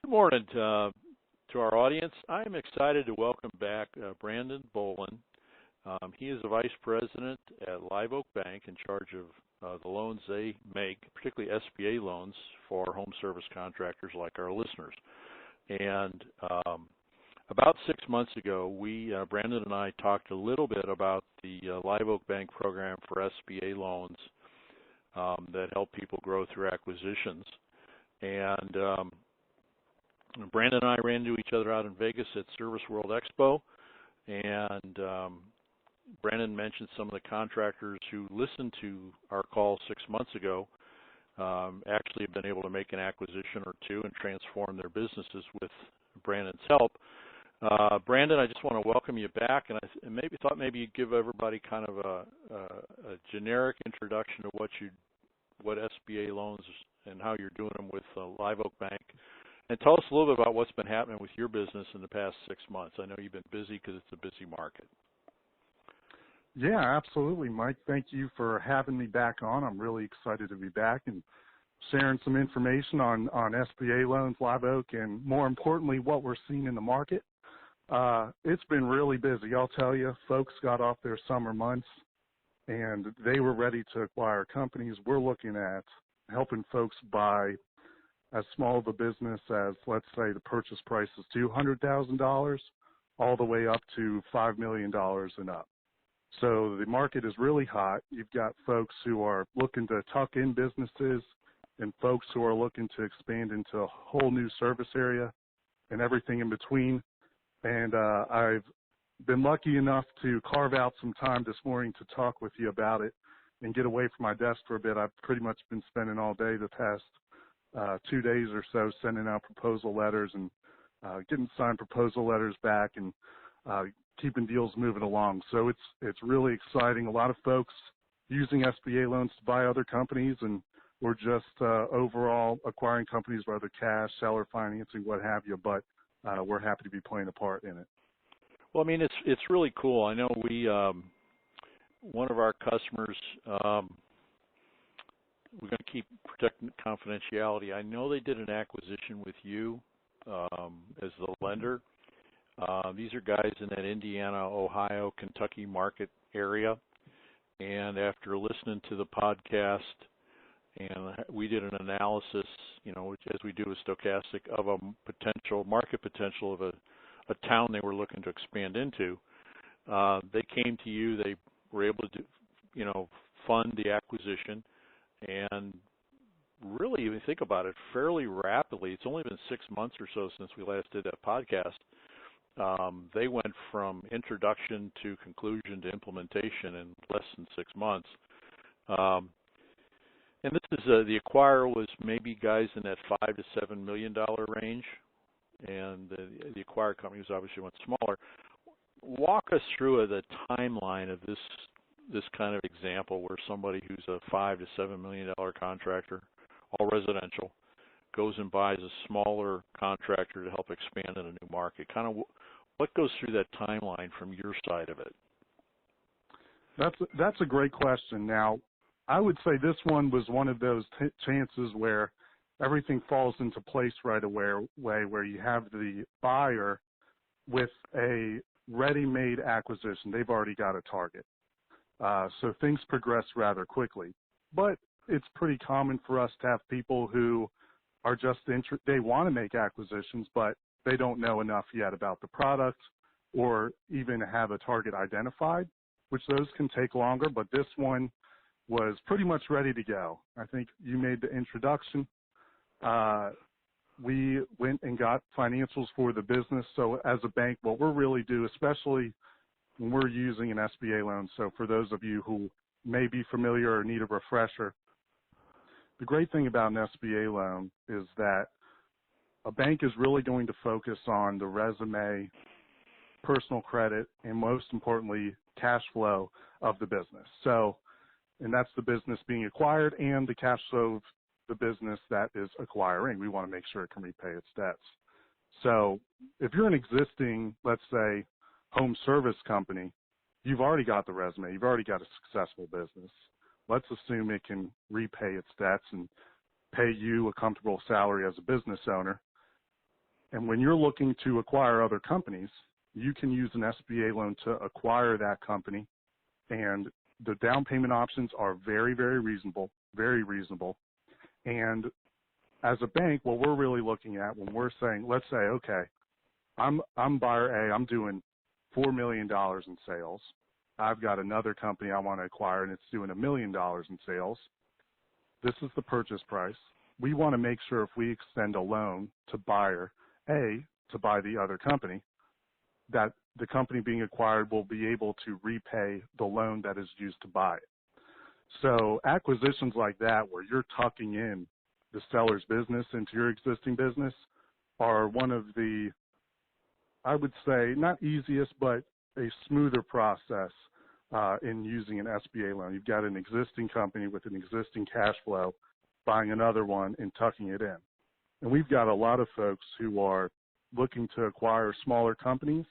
Good morning to our audience. I'm excited to welcome back Brandon Bolen. He is the Vice President at Live Oak Bank in charge of the loans they make, particularly SBA loans for home service contractors like our listeners. And about 6 months ago, Brandon and I talked a little bit about the Live Oak Bank program for SBA loans that help people grow through acquisitions. And Brandon and I ran into each other out in Vegas at Service World Expo, and Brandon mentioned some of the contractors who listened to our call 6 months ago actually have been able to make an acquisition or two and transform their businesses with Brandon's help. Brandon, I just want to welcome you back, and I thought maybe you'd give everybody kind of a generic introduction to what SBA loans and how you're doing them with Live Oak Bank. And tell us a little bit about what's been happening with your business in the past 6 months. I know you've been busy because it's a busy market. Yeah, absolutely, Mike. Thank you for having me back on. I'm really excited to be back and sharing some information on SBA loans, Live Oak, and more importantly, what we're seeing in the market. It's been really busy. I'll tell you, folks got off their summer months, and they were ready to acquire companies. We're looking at helping folks buy as small of a business as, let's say, the purchase price is $200,000 all the way up to $5 million and up. So the market is really hot. You've got folks who are looking to tuck in businesses and folks who are looking to expand into a whole new service area and everything in between. And I've been lucky enough to carve out some time this morning to talk with you about it and get away from my desk for a bit. I've pretty much been spending all day the past 2 days or so sending out proposal letters and getting signed proposal letters back and keeping deals moving along. So it's really exciting. A lot of folks using SBA loans to buy other companies, and we're just overall acquiring companies, whether cash, seller financing, what have you, but we're happy to be playing a part in it. Well, I mean, it's really cool. I know one of our customers, we're going to keep protecting confidentiality. I know they did an acquisition with you as the lender. These are guys in that Indiana, Ohio, Kentucky market area. And after listening to the podcast, and we did an analysis, as we do with Stochastic, of a market potential of a town they were looking to expand into. They came to you. They were able to, fund the acquisition. And really, if you think about it, fairly rapidly, it's only been 6 months or so since we last did that podcast. They went from introduction to conclusion to implementation in less than 6 months. And this is the acquirer was maybe guys in that $5 to $7 million range, and the acquired company was obviously much smaller. Walk us through the timeline of this kind of example where somebody who's a $5 to $7 million contractor, all residential, goes and buys a smaller contractor to help expand in a new market. Kind of what goes through that timeline from your side of it? That's a great question. Now, I would say this one was one of those chances where everything falls into place right away, where you have the buyer with a ready-made acquisition. They've already got a target. So things progress rather quickly. But it's pretty common for us to have people who are just they want to make acquisitions, but they don't know enough yet about the product or even have a target identified, which those can take longer. But this one was pretty much ready to go. I think you made the introduction. We went and got financials for the business. So as a bank, what we're really do, especially when we're using an SBA loan, so for those of you who may be familiar or need a refresher, the great thing about an SBA loan is that a bank is really going to focus on the resume, personal credit, and most importantly, cash flow of the business. So, and that's the business being acquired and the cash flow of the business that is acquiring. We want to make sure it can repay its debts. So if you're an existing, let's say, home service company, you've already got the resume. You've already got a successful business. Let's assume it can repay its debts and pay you a comfortable salary as a business owner. And when you're looking to acquire other companies, you can use an SBA loan to acquire that company. And the down payment options are very, very reasonable, very reasonable. And as a bank, what we're really looking at when we're saying, let's say, okay, I'm buyer A, I'm doing $4 million in sales. I've got another company I want to acquire, and it's doing $1 million in sales. This is the purchase price. We want to make sure if we extend a loan to buyer A to buy the other company, that the company being acquired will be able to repay the loan that is used to buy it. So acquisitions like that, where you're tucking in the seller's business into your existing business, are one of the, I would say, not easiest, but a smoother process in using an SBA loan. You've got an existing company with an existing cash flow, buying another one and tucking it in. And we've got a lot of folks who are looking to acquire smaller companies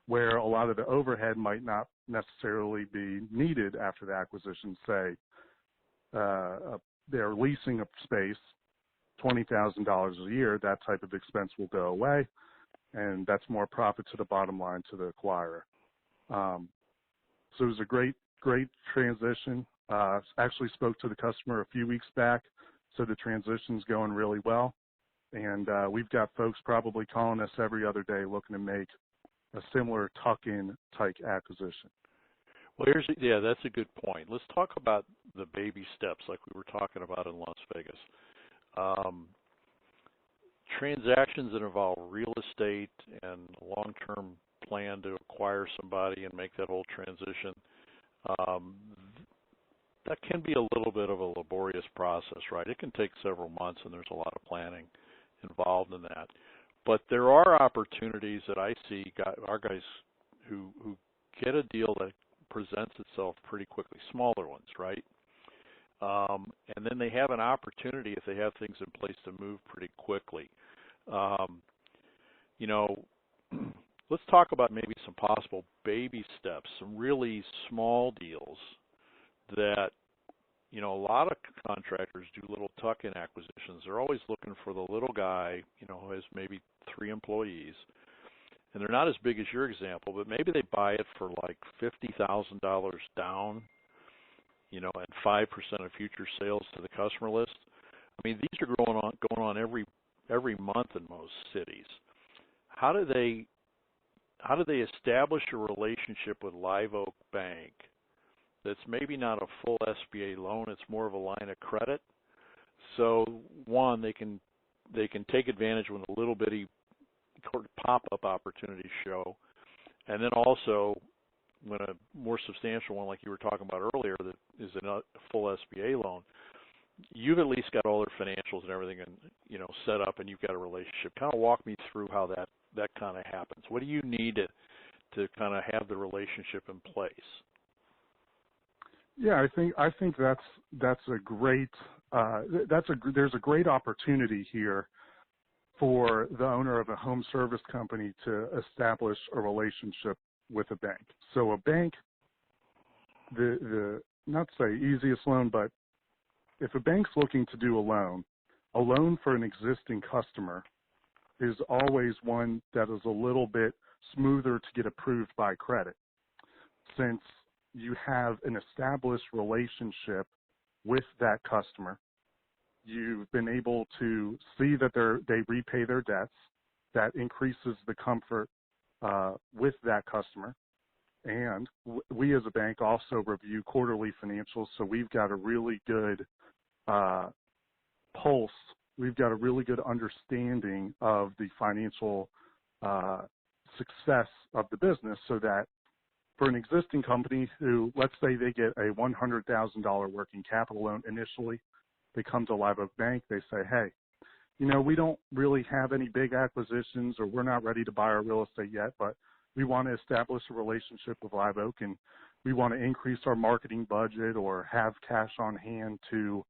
where a lot of the overhead might not necessarily be needed after the acquisition. Say they're leasing a space, $20,000 a year, that type of expense will go away, and that's more profit to the bottom line to the acquirer. So it was a great transition. Actually spoke to the customer a few weeks back, so the transition's going really well. And we've got folks probably calling us every other day looking to make a similar tuck-in type acquisition. Well, that's a good point. Let's talk about the baby steps like we were talking about in Las Vegas. Transactions that involve real estate and a long-term plan to acquire somebody and make that whole transition, that can be a little bit of a laborious process, right? It can take several months, and there's a lot of planning involved in that. But there are opportunities that I see our guys who get a deal that presents itself pretty quickly, smaller ones, right? And then they have an opportunity, if they have things in place, to move pretty quickly. Let's talk about maybe some possible baby steps, some really small deals that, a lot of contractors do little tuck-in acquisitions. They're always looking for the little guy, who has maybe 3 employees. And they're not as big as your example, but maybe they buy it for like $50,000 down, and 5% of future sales to the customer list. I mean, these are going on every month in most cities. How do they establish a relationship with Live Oak Bank that's maybe not a full SBA loan, it's more of a line of credit? So one, they can take advantage when the little bitty pop-up opportunities show, and then also when a more substantial one like you were talking about earlier that is a full SBA loan, you've at least got all their financials and everything set up, and you've got a relationship. Kind of walk me through how that kind of happens. What do you need to kind of have the relationship in place? Yeah, I think that's a great there's a great opportunity here for the owner of a home service company to establish a relationship with a bank. So a bank, the not to say easiest loan, but if a bank's looking to do a loan for an existing customer is always one that is a little bit smoother to get approved by credit, since you have an established relationship with that customer. You've been able to see that they repay their debts. That increases the comfort with that customer. And we as a bank also review quarterly financials, so we've got a really good pulse. We've got a really good understanding of the financial success of the business, so that for an existing company who, let's say they get a $100,000 working capital loan initially, they come to Live Oak Bank, they say, hey, we don't really have any big acquisitions, or we're not ready to buy our real estate yet, but we want to establish a relationship with Live Oak, and we want to increase our marketing budget or have cash on hand to,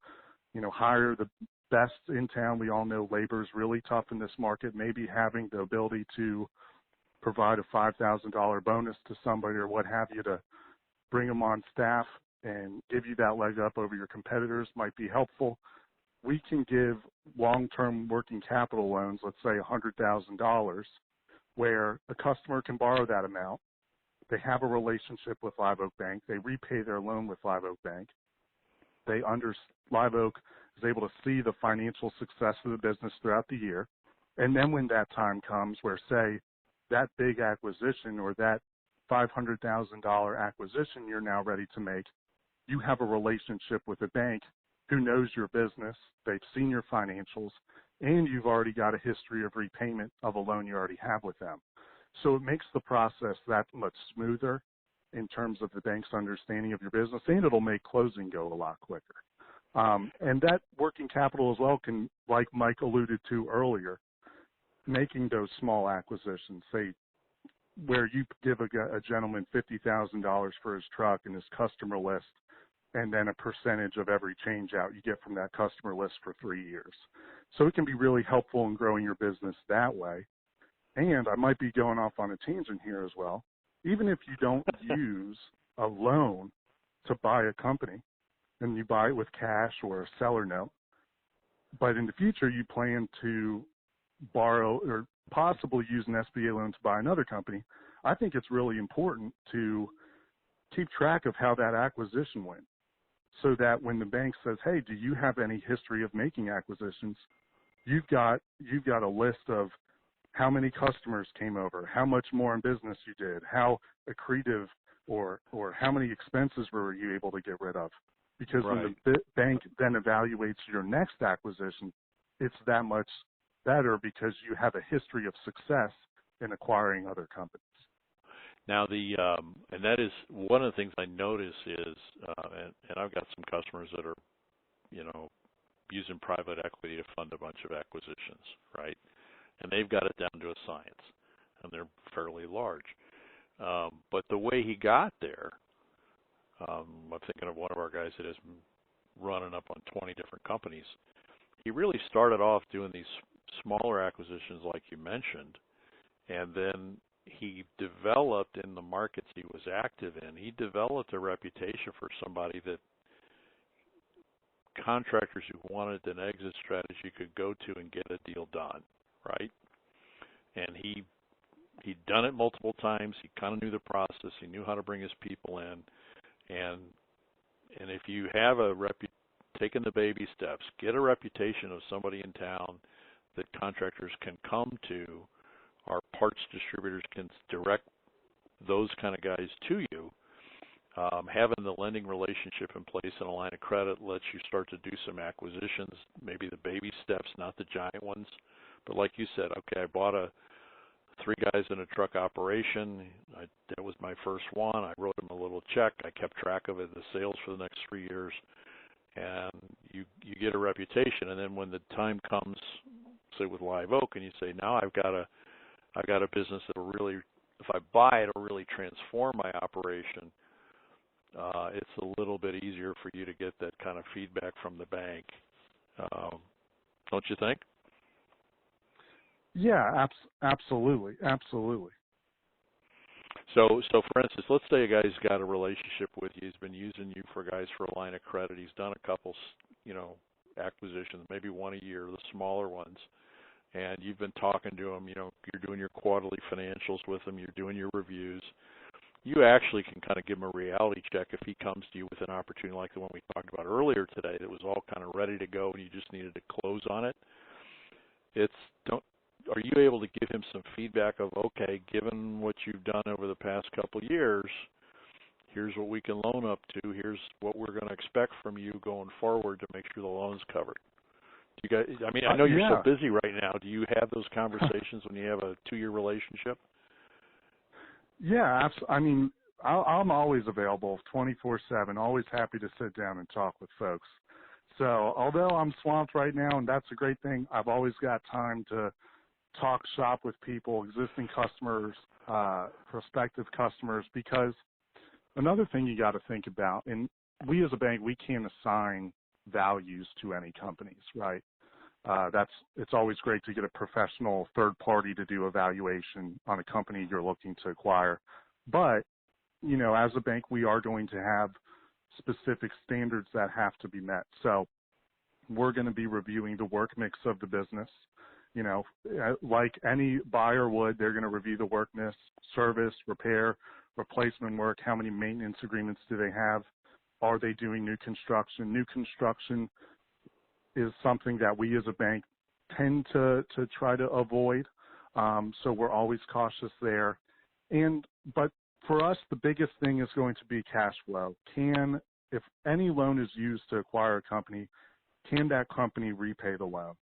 hire the best in town. We all know labor is really tough in this market. Maybe having the ability to provide a $5,000 bonus to somebody or what have you to bring them on staff and give you that leg up over your competitors might be helpful. We can give long-term working capital loans, let's say $100,000, where a customer can borrow that amount. They have a relationship with Live Oak Bank. They repay their loan with Live Oak Bank. Live Oak is able to see the financial success of the business throughout the year. And then when that time comes where, say, that big acquisition or that $500,000 acquisition you're now ready to make, you have a relationship with a bank who knows your business, they've seen your financials, and you've already got a history of repayment of a loan you already have with them. So it makes the process that much smoother in terms of the bank's understanding of your business, and it'll make closing go a lot quicker. And that working capital as well can, like Mike alluded to earlier, making those small acquisitions, say where you give a gentleman $50,000 for his truck and his customer list, and then a percentage of every change out you get from that customer list for 3 years. So it can be really helpful in growing your business that way. And I might be going off on a tangent here as well. Even if you don't use a loan to buy a company and you buy it with cash or a seller note, but in the future you plan to borrow or possibly use an SBA loan to buy another company, I think it's really important to keep track of how that acquisition went, so that when the bank says, hey, do you have any history of making acquisitions, you've got a list of how many customers came over, how much more in business you did, how accretive or how many expenses were you able to get rid of. Because Right. when the bank then evaluates your next acquisition, it's that much better because you have a history of success in acquiring other companies. Now, and that is one of the things I notice is, and I've got some customers that are, using private equity to fund a bunch of acquisitions, right? And they've got it down to a science, and they're fairly large. But the way he got there, I'm thinking of one of our guys that is running up on 20 different companies. He really started off doing these smaller acquisitions like you mentioned, and then he developed in the markets he was active in, he developed a reputation for somebody that contractors who wanted an exit strategy could go to and get a deal done, right? And he'd done it multiple times. He kind of knew the process. He knew how to bring his people in. And if you have taken the baby steps, get a reputation of somebody in town that contractors can come to, our parts distributors can direct those kind of guys to you. Having the lending relationship in place and a line of credit lets you start to do some acquisitions, maybe the baby steps, not the giant ones. But like you said, okay, I bought 3 guys in a truck operation. That was my first one. I wrote them a little check. I kept track of it, the sales for the next 3 years. And you get a reputation. And then when the time comes, say with Live Oak, and you say, now I've got a business that will really, if I buy it, it'll really transform my operation. It's a little bit easier for you to get that kind of feedback from the bank. Don't you think? Yeah, absolutely. So for instance, let's say a guy's got a relationship with you. He's been using you for a line of credit. He's done a couple, acquisitions, maybe one a year, the smaller ones. And you've been talking to him, you're doing your quarterly financials with him, you're doing your reviews. You actually can kind of give him a reality check if he comes to you with an opportunity like the one we talked about earlier today that was all kind of ready to go and you just needed to close on it. Are you able to give him some feedback of, okay, given what you've done over the past couple of years, here's what we can loan up to, here's what we're going to expect from you going forward to make sure the loan's covered? Do you guys, I know you're so busy right now. Do you have those conversations when you have a 2-year relationship? Yeah, I'm always available 24/7, always happy to sit down and talk with folks. So although I'm swamped right now, and that's a great thing, I've always got time to talk shop with people, existing customers, prospective customers, because another thing you got to think about, and we as a bank, we can't assign values to any companies, right? It's always great to get a professional third party to do evaluation on a company you're looking to acquire. But, as a bank, we are going to have specific standards that have to be met. So we're going to be reviewing the work mix of the business. You know, like any buyer would, they're going to review the work mix, service, repair, replacement work, how many maintenance agreements do they have, are they doing new construction? New construction is something that we as a bank tend to try to avoid, so we're always cautious there. But for us, the biggest thing is going to be cash flow. If any loan is used to acquire a company, can that company repay the loan?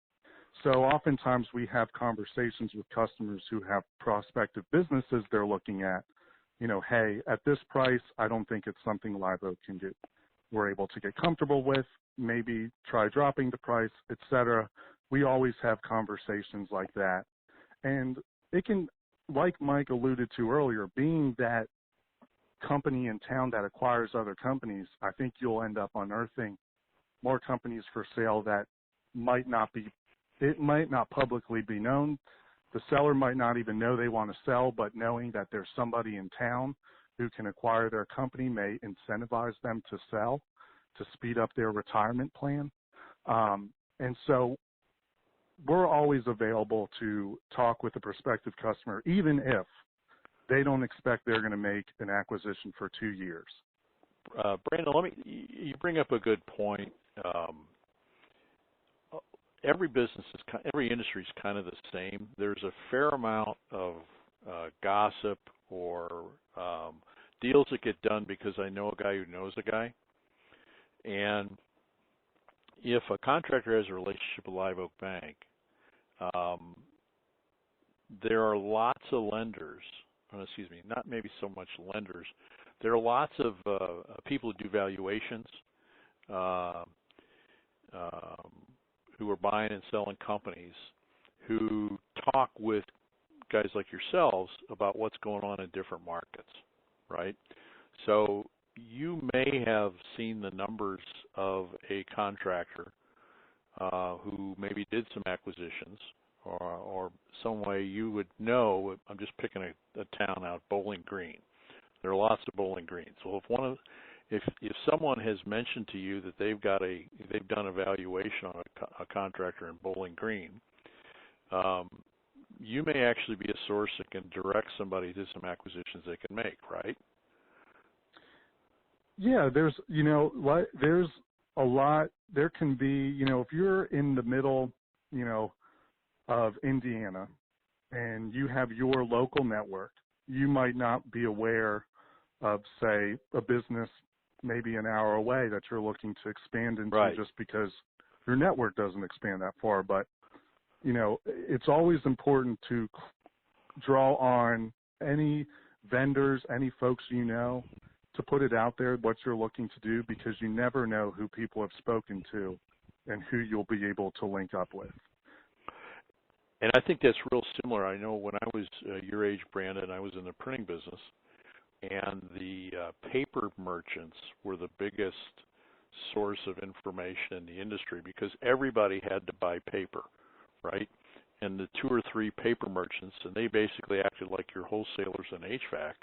So oftentimes we have conversations with customers who have prospective businesses they're looking at. You know, hey, at this price, I don't think it's something Live Oak can do. We're able to get comfortable with, maybe try dropping the price, et cetera. We always have conversations like that. And it can, like Mike alluded to earlier, being that company in town that acquires other companies, I think you'll end up unearthing more companies for sale that might not publicly be known. The seller might not even know they want to sell, but knowing that there's somebody in town who can acquire their company may incentivize them to sell to speed up their retirement plan. And so we're always available to talk with a prospective customer, even if they don't expect they're going to make an acquisition for 2 years. Brandon, you bring up a good point. Every industry is kind of the same. There's a fair amount of gossip or deals that get done because I know a guy who knows a guy. And if a contractor has a relationship with Live Oak Bank, there are lots of lenders, not maybe so much lenders, there are lots of people who do valuations, who are buying and selling companies, who talk with guys like yourselves about what's going on in different markets, right? So you may have seen the numbers of a contractor who maybe did some acquisitions, or some way you would know. I'm just picking a town out, Bowling Green. There are lots of Bowling Greens. Well, if someone has mentioned to you that they've done a valuation on a contractor in Bowling Green, you may actually be a source that can direct somebody to some acquisitions they can make, right? Yeah, there's a lot. There can be, if you're in the middle, of Indiana and you have your local network, you might not be aware of, say, a business maybe an hour away that you're looking to expand into, right, just because your network doesn't expand that far. But, it's always important to draw on any vendors, any folks to put it out there, what you're looking to do, because you never know who people have spoken to and who you'll be able to link up with. And I think that's real similar. I know when I was your age, Brandon, I was in the printing business, and the paper merchants were the biggest source of information in the industry because everybody had to buy paper, right? And the 2 or 3 paper merchants, and they basically acted like your wholesalers in HVAC,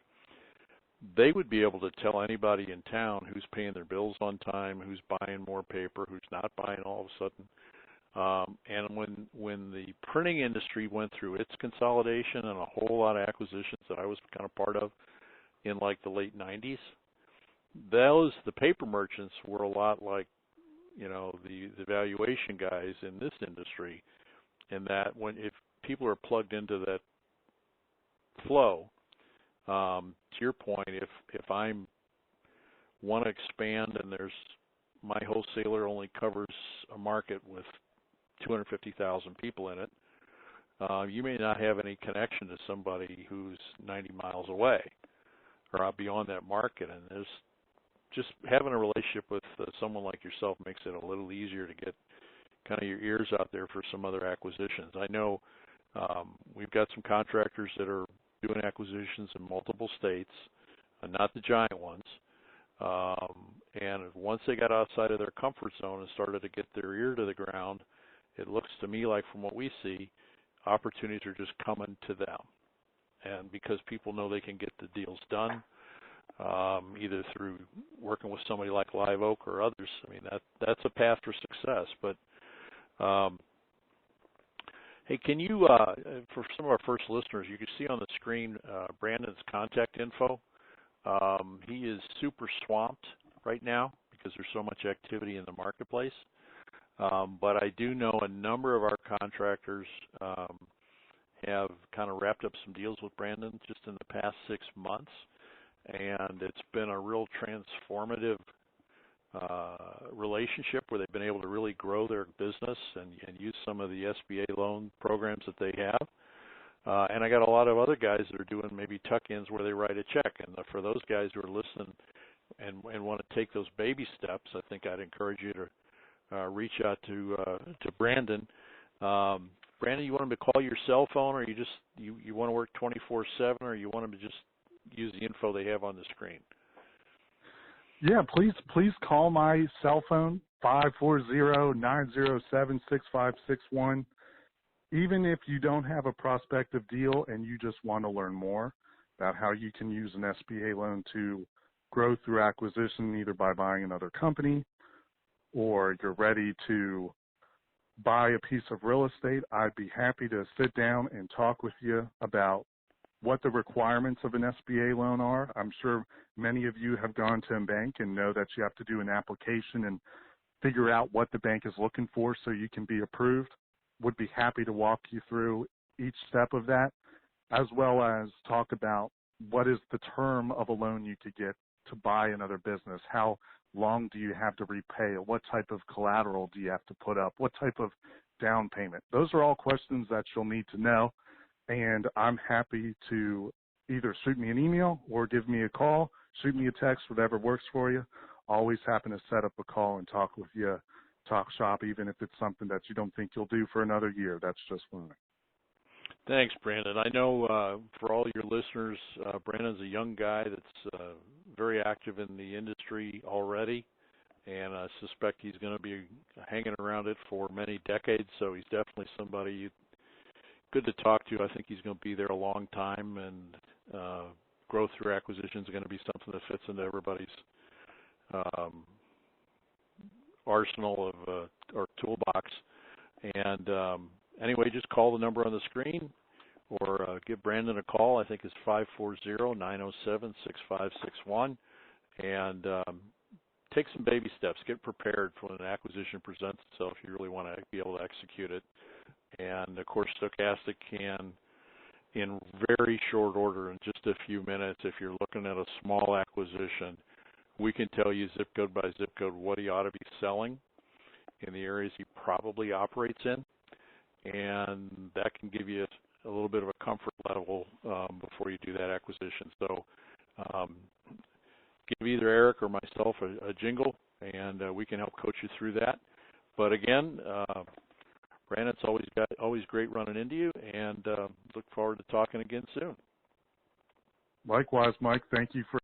they would be able to tell anybody in town who's paying their bills on time, who's buying more paper, who's not buying all of a sudden. And when the printing industry went through its consolidation and a whole lot of acquisitions that I was kind of part of in like the late 90s, the paper merchants were a lot like, the valuation guys in this industry, in that if people are plugged into that flow, to your point, if I want to expand and my wholesaler only covers a market with 250,000 people in it, you may not have any connection to somebody who's 90 miles away or out beyond that market. And there's just having a relationship with someone like yourself makes it a little easier to get kind of your ears out there for some other acquisitions. I know we've got some contractors that are doing acquisitions in multiple states, not the giant ones. And once they got outside of their comfort zone and started to get their ear to the ground, it looks to me like, from what we see, opportunities are just coming to them. And because people know they can get the deals done, either through working with somebody like Live Oak or others, I mean, that's a path for success. But Hey, can you, for some of our first listeners, you can see on the screen Brandon's contact info. He is super swamped right now because there's so much activity in the marketplace. But I do know a number of our contractors have kind of wrapped up some deals with Brandon just in the past 6 months, and it's been a real transformative relationship where they've been able to really grow their business and use some of the SBA loan programs that they have. And I got a lot of other guys that are doing maybe tuck-ins where they write a check. And for those guys who are listening and want to take those baby steps, I think I'd encourage you to reach out to Brandon. Brandon, you want him to call your cell phone, or you want to work 24/7, or you want him to just use the info they have on the screen? Yeah, please call my cell phone, 540-907-6561. Even if you don't have a prospective deal and you just want to learn more about how you can use an SBA loan to grow through acquisition, either by buying another company or you're ready to buy a piece of real estate, I'd be happy to sit down and talk with you about what the requirements of an SBA loan are. I'm sure many of you have gone to a bank and know that you have to do an application and figure out what the bank is looking for so you can be approved. Would be happy to walk you through each step of that, as well as talk about what is the term of a loan you could get to buy another business. How long do you have to repay it? What type of collateral do you have to put up? What type of down payment? Those are all questions that you'll need to know. And I'm happy to either shoot me an email or give me a call, shoot me a text, whatever works for you. Always happy to set up a call and talk with you, talk shop, even if it's something that you don't think you'll do for another year. That's just fine. Thanks, Brandon. I know for all your listeners, Brandon's a young guy that's very active in the industry already, and I suspect he's going to be hanging around it for many decades, so he's definitely somebody good to talk to. I think he's going to be there a long time, and growth through acquisition is going to be something that fits into everybody's arsenal of or toolbox. And anyway, just call the number on the screen or give Brandon a call. I think it's 540-907-6561. And take some baby steps. Get prepared for when an acquisition presents itself. You really want to be able to execute it. And, of course, Stochastic can, in very short order, in just a few minutes, if you're looking at a small acquisition, we can tell you zip code by zip code what he ought to be selling in the areas he probably operates in. And that can give you a little bit of a comfort level before you do that acquisition. So give either Eric or myself a jingle, and we can help coach you through that. But, again, Brandon, it's always great running into you, and look forward to talking again soon. Likewise, Mike. Thank you for